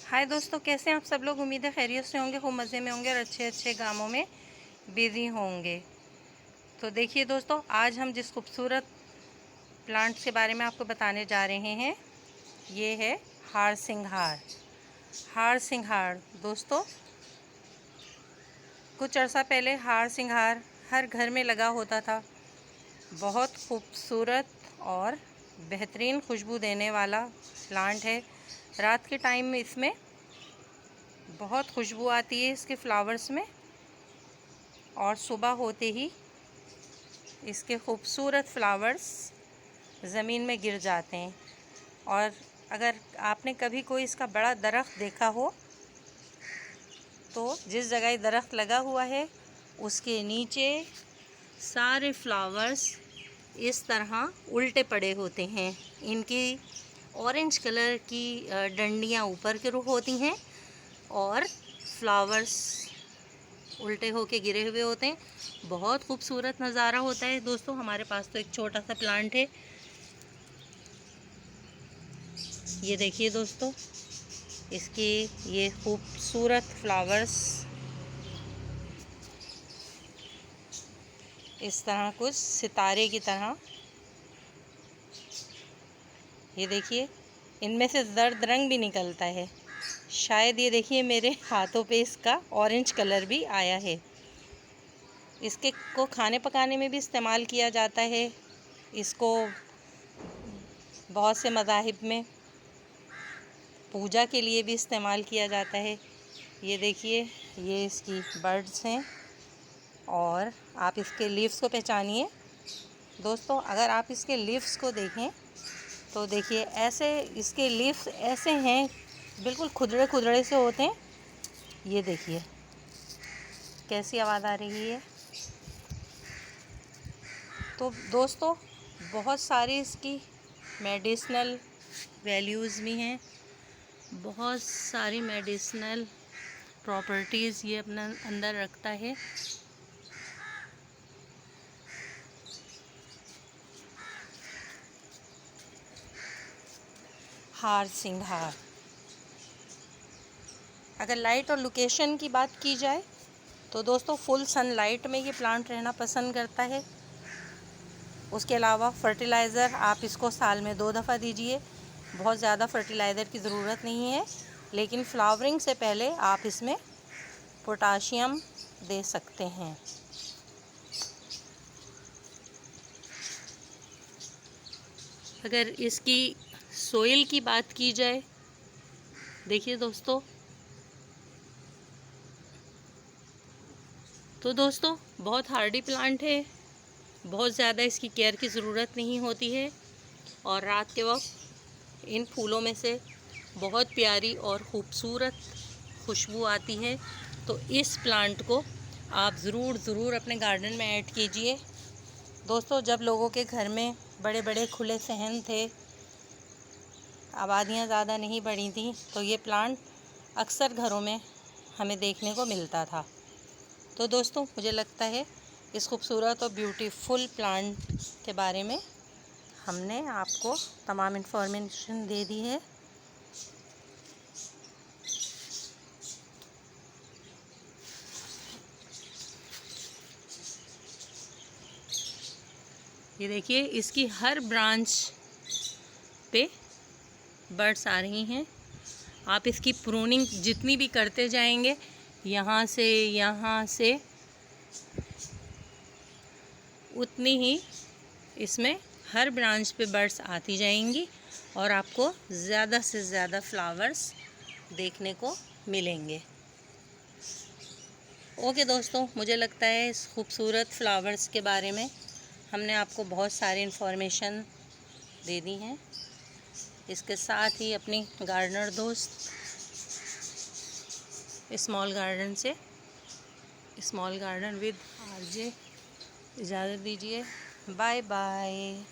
हाय दोस्तों, कैसे हैं आप सब लोग। उम्मीद है खैरियत से होंगे, खूब मज़े में होंगे और अच्छे अच्छे कामों में बिजी होंगे। तो देखिए दोस्तों, आज हम जिस खूबसूरत प्लांट के बारे में आपको बताने जा रहे हैं, ये है हार सिंघार। हार सिंघार दोस्तों, कुछ अर्सा पहले हार सिंघार हर घर में लगा होता था। बहुत खूबसूरत और बेहतरीन खुशबू देने वाला प्लांट है। रात के टाइम में इसमें बहुत खुशबू आती है इसके फ्लावर्स में, और सुबह होते ही इसके खूबसूरत फ्लावर्स ज़मीन में गिर जाते हैं। और अगर आपने कभी कोई इसका बड़ा दरख्त देखा हो तो जिस जगह ये दरख्त लगा हुआ है उसके नीचे सारे फ्लावर्स इस तरह उल्टे पड़े होते हैं। इनकी ऑरेंज कलर की डंडियाँ ऊपर की रुख होती हैं और फ्लावर्स उल्टे होके गिरे हुए होते हैं। बहुत खूबसूरत नज़ारा होता है दोस्तों। हमारे पास तो एक छोटा सा प्लांट है, ये देखिए दोस्तों, इसके ये खूबसूरत फ्लावर्स इस तरह कुछ सितारे की तरह, ये देखिए इनमें से जर्द रंग भी निकलता है। शायद ये देखिए मेरे हाथों पे इसका ऑरेंज कलर भी आया है। इसके को खाने पकाने में भी इस्तेमाल किया जाता है। इसको बहुत से मज़ाहिब में पूजा के लिए भी इस्तेमाल किया जाता है। ये देखिए, ये इसकी बर्ड्स हैं और आप इसके लीव्स को पहचानिए दोस्तों। अगर आप इसके लीव्स को देखें तो देखिए ऐसे इसके लीव्स ऐसे हैं, बिल्कुल खुदरे खुदरे से होते हैं। ये देखिए कैसी आवाज़ आ रही है। तो दोस्तों, बहुत सारी इसकी मेडिसिनल वैल्यूज़ भी हैं, बहुत सारी मेडिसिनल प्रॉपर्टीज़ ये अपना अंदर रखता है। हार सिंघार। अगर लाइट और लोकेशन की बात की जाए तो दोस्तों, फुल सनलाइट में ये प्लांट रहना पसंद करता है। उसके अलावा फर्टिलाइज़र आप इसको साल में 2 दफ़ा दीजिए। बहुत ज़्यादा फर्टिलाइज़र की ज़रूरत नहीं है, लेकिन फ्लावरिंग से पहले आप इसमें पोटाशियम दे सकते हैं। अगर इसकी सोइल की बात की जाए, देखिए दोस्तों, तो दोस्तों बहुत हार्डी प्लांट है। बहुत ज़्यादा इसकी केयर की ज़रूरत नहीं होती है और रात के वक्त इन फूलों में से बहुत प्यारी और ख़ूबसूरत खुशबू आती है। तो इस प्लांट को आप ज़रूर अपने गार्डन में ऐड कीजिए दोस्तों। जब लोगों के घर में बड़े बड़े खुले सहन थे, आबादियाँ ज़्यादा नहीं बढ़ी थी, तो ये प्लांट अक्सर घरों में हमें देखने को मिलता था। तो दोस्तों, मुझे लगता है इस खूबसूरत और ब्यूटीफुल प्लांट के बारे में हमने आपको तमाम इन्फॉर्मेशन दे दी है। ये देखिए इसकी हर ब्रांच पे बर्ड्स आ रही हैं। आप इसकी प्रूनिंग जितनी भी करते जाएंगे, यहाँ से उतनी ही इसमें हर ब्रांच पे बर्ड्स आती जाएंगी और आपको ज़्यादा से ज़्यादा फ्लावर्स देखने को मिलेंगे। ओके दोस्तों, मुझे लगता है इस खूबसूरत फ्लावर्स के बारे में हमने आपको बहुत सारी इन्फॉर्मेशन दे दी हैं। इसके साथ ही अपनी गार्डनर दोस्त स्मॉल गार्डन विद आरजे इजाज़त दीजिए। Bye bye.